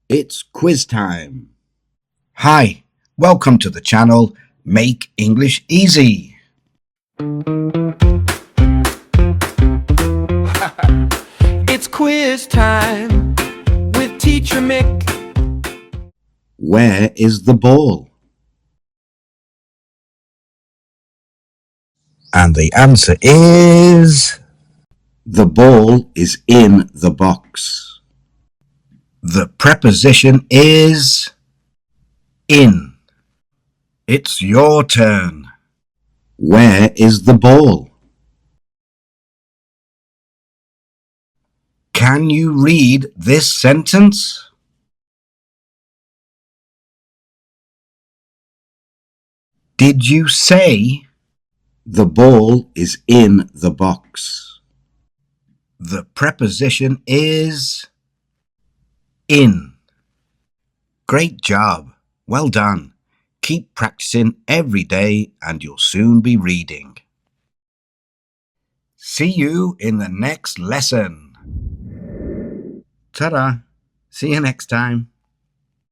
It's quiz time. Hi, welcome to the channel Make English Easy. It's quiz time with Teacher Mick. Where is the ball? And the answer is... the ball is in the box. The preposition is in. It's your turn. Where is the ball? Can you read this sentence? Did you say the ball is in the box? The preposition is in. Great job. Well done. Keep practicing every day and you'll soon be reading. See you in the next lesson. Ta-da. See you next time.